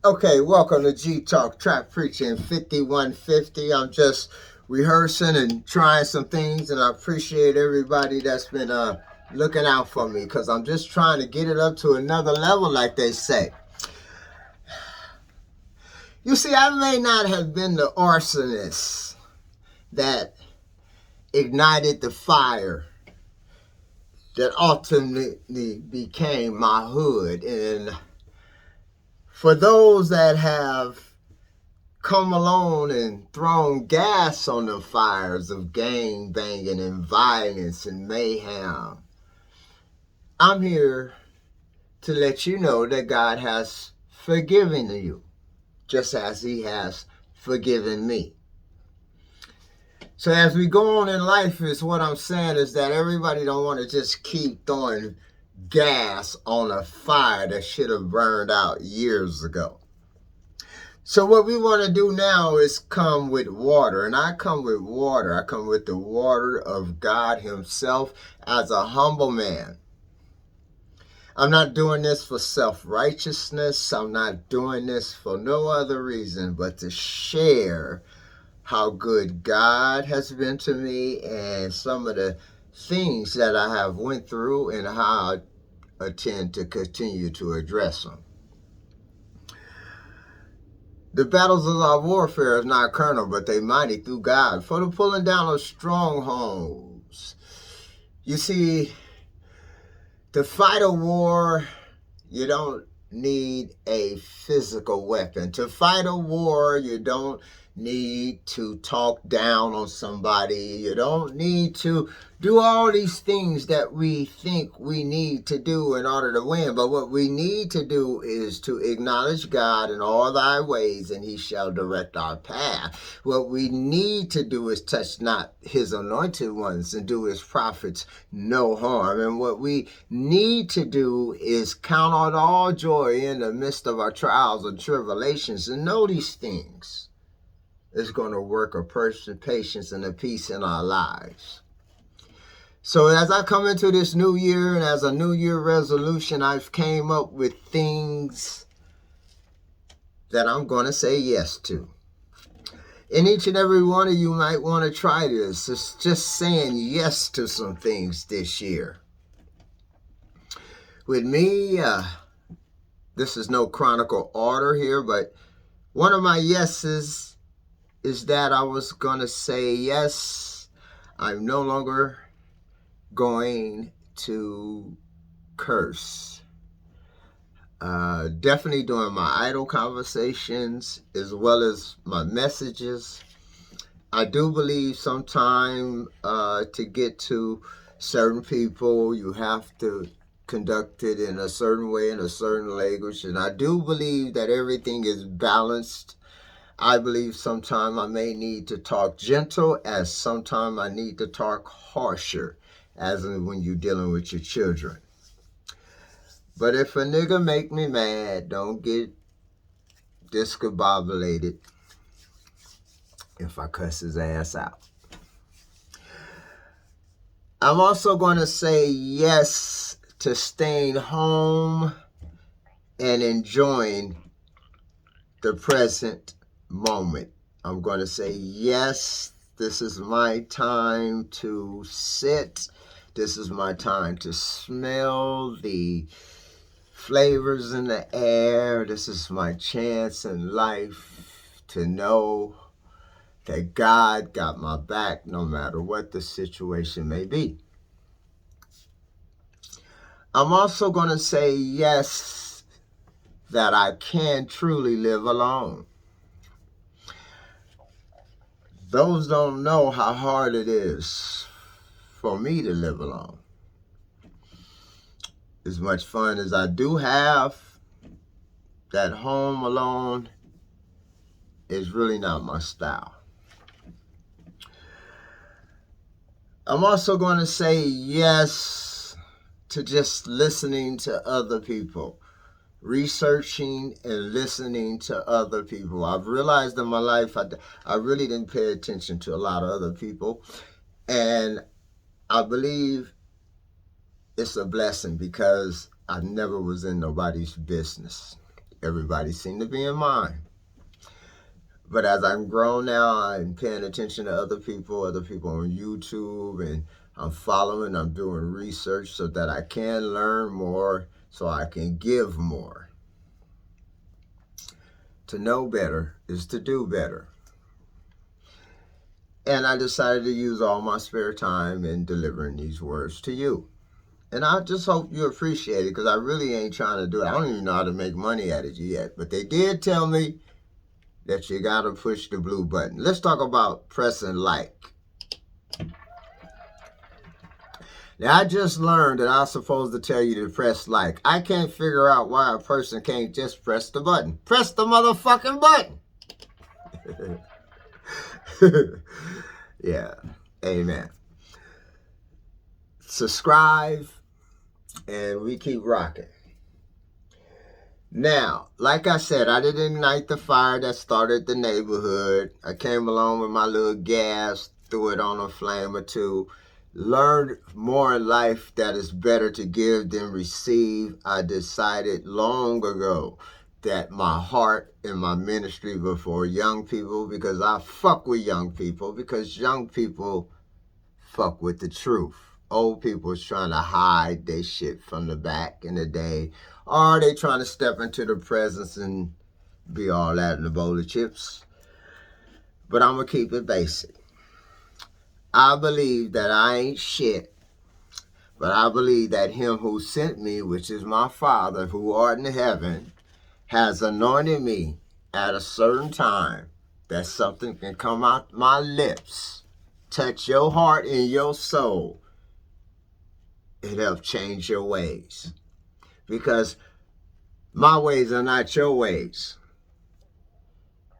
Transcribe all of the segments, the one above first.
Okay, welcome to G Talk Trap Preaching 5150. I'm just rehearsing and trying some things, and I appreciate everybody that's been looking out for me because I'm just trying to get it up to another level, like they say. You see, I may not have been the arsonist that ignited the fire that ultimately became my hood. And for those that have come along and thrown gas on the fires of gang banging and violence and mayhem, I'm here to let you know that God has forgiven you, just as He has forgiven me. So as we go on in life, is what I'm saying is that everybody don't want to just keep throwing gas on a fire that should have burned out years ago. So what we want to do now is come with water. And I come with water. I come with the water of God Himself as a humble man. I'm not doing this for self-righteousness. I'm not doing this for no other reason but to share how good God has been to me and some of the things that I have went through and how I intend to continue to address them. The battles of our warfare is not carnal, but they mighty through God for the pulling down of strongholds. You see, to fight a war, you don't need a physical weapon. To fight a war, you don't need to talk down on somebody. You don't need to do all these things that we think we need to do in order to win. But what we need to do is to acknowledge God in all thy ways, and He shall direct our path. What we need to do is touch not His anointed ones and do His prophets no harm. And what we need to do is count on all joy in the midst of our trials and tribulations and know these things is going to work a patience and a peace in our lives. So as I come into this new year and as a new year resolution, I've came up with things that I'm going to say yes to. And each and every one of you might want to try this. It's just saying yes to some things this year. With me, this is no chronicle order here, but one of my yeses is that I was going to say yes, I'm no longer going to curse. Definitely during my idle conversations as well as my messages. I do believe sometime to get to certain people, you have to conduct it in a certain way, in a certain language. And I do believe that everything is balanced. I believe sometime I may need to talk gentle, as sometime I need to talk harsher, as in when you're dealing with your children. But if a nigga make me mad, don't get discombobulated if I cuss his ass out. I'm also going to say yes to staying home and enjoying the present moment. I'm going to say yes, this is my time to sit. This is my time to smell the flavors in the air. This is my chance in life to know that God got my back no matter what the situation may be. I'm also going to say yes, that I can truly live alone. Those don't know how hard it is for me to live alone. As much fun as I do have, that home alone is really not my style. I'm also going to say yes to just listening to other people, researching and listening to other people. I've realized in my life I really didn't pay attention to a lot of other people, and I believe it's a blessing because I never was in nobody's business. Everybody seemed to be in mine. But as I'm grown now, I'm paying attention to other people on YouTube, and I'm doing research so that I can learn more, so I can give more. To know better is to do better. And I decided to use all my spare time in delivering these words to you. And I just hope you appreciate it, because I really ain't trying to do it. I don't even know how to make money at it yet. But they did tell me that you got to push the blue button. Let's talk about pressing like. Now, I just learned that I'm supposed to tell you to press like. I can't figure out why a person can't just press the button. Press the motherfucking button. Yeah. Amen. Subscribe, and we keep rocking. Now, like I said, I didn't ignite the fire that started the neighborhood. I came along with my little gas, threw it on a flame or two, learned more in life that it's better to give than receive. I decided long ago that my heart and my ministry were for young people, because I fuck with young people, because young people fuck with the truth. Old people is trying to hide their shit from the back in the day, or they trying to step into the presence and be all that in a bowl of chips. But I'm going to keep it basic. I believe that I ain't shit, but I believe that him who sent me, which is my Father who art in heaven, has anointed me at a certain time that something can come out my lips, touch your heart and your soul, and help change your ways. Because my ways are not your ways.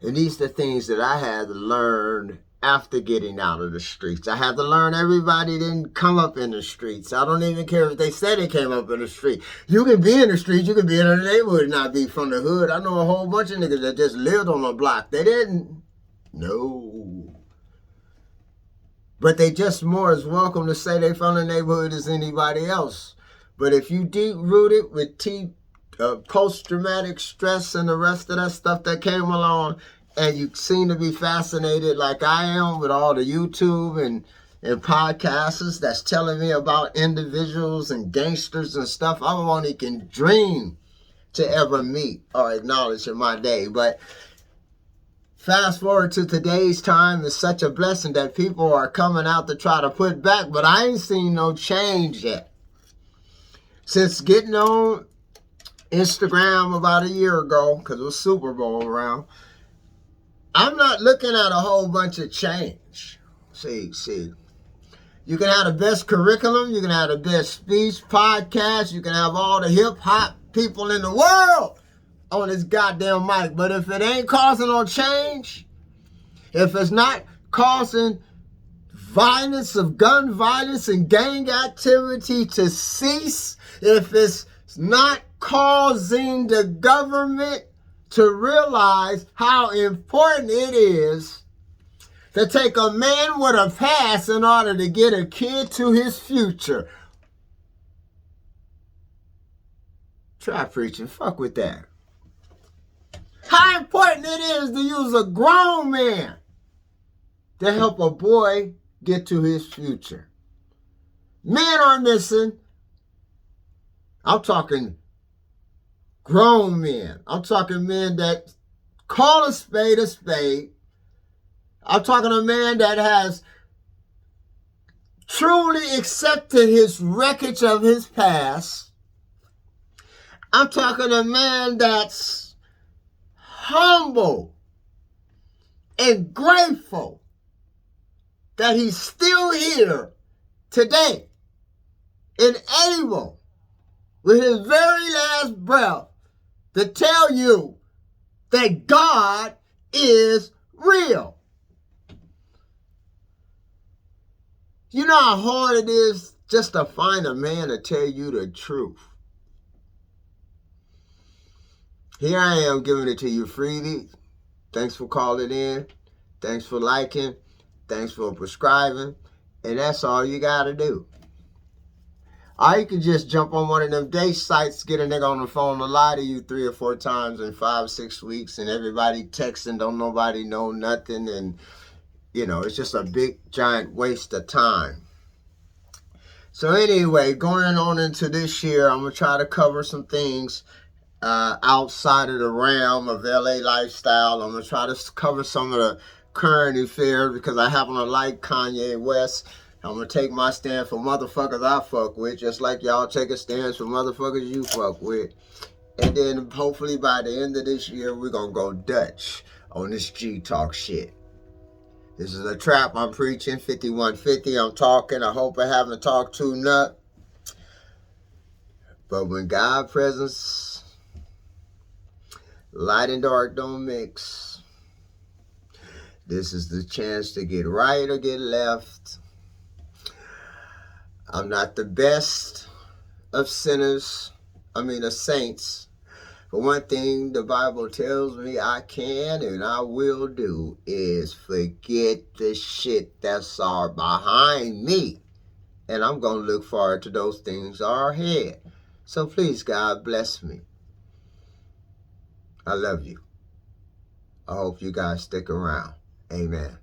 And these are the things that I had to learn after getting out of the streets. I had to learn everybody didn't come up in the streets. I don't even care if they said they came up in the street. You can be in the streets, you can be in the neighborhood and not be from the hood. I know a whole bunch of niggas that just lived on a block. They didn't. No. But they just more as welcome to say they from the neighborhood as anybody else. But if you deep-rooted with post-traumatic stress and the rest of that stuff that came along, and you seem to be fascinated like I am with all the YouTube and podcasts that's telling me about individuals and gangsters and stuff I won't even dream to ever meet or acknowledge in my day. But fast forward to today's time, is such a blessing that people are coming out to try to put back, but I ain't seen no change yet. Since getting on Instagram about a year ago, because it was Super Bowl around, I'm not looking at a whole bunch of change. See. You can have the best curriculum, you can have the best speech, podcast, you can have all the hip-hop people in the world on this goddamn mic, but if it ain't causing no change, if it's not causing violence of gun violence and gang activity to cease, if it's not causing the government to realize how important it is to take a man with a past in order to get a kid to his future. Try preaching. Fuck with that. How important it is to use a grown man to help a boy get to his future. Men are missing. I'm talking grown men. I'm talking men that call a spade a spade. I'm talking a man that has truly accepted his wreckage of his past. I'm talking a man that's humble and grateful that he's still here today and able with his very last breath to tell you that God is real. You know how hard it is just to find a man to tell you the truth. Here I am giving it to you freely. Thanks for calling in. Thanks for liking. Thanks for subscribing. And that's all you got to do. Or you could just jump on one of them date sites, get a nigga on the phone to lie to you 3 or 4 times in 5, 6 weeks, and everybody texting, don't nobody know nothing, and it's just a big giant waste of time. So anyway, going on into this year, I'm gonna try to cover some things outside of the realm of LA lifestyle. I'm gonna try to cover some of the current affairs because I happen to like Kanye West. I'm gonna take my stand for motherfuckers I fuck with, just like y'all take a stand for motherfuckers you fuck with. And then hopefully by the end of this year, we're gonna go Dutch on this G Talk shit. This is a trap I'm preaching, 5150. I'm talking. I hope I haven't talked too nut. But when God presence, light and dark don't mix. This is the chance to get right or get left. I'm not the best of sinners. Of saints. But one thing the Bible tells me I can and I will do is forget the shit that's all behind me. And I'm going to look forward to those things are ahead. So please, God, bless me. I love you. I hope you guys stick around. Amen.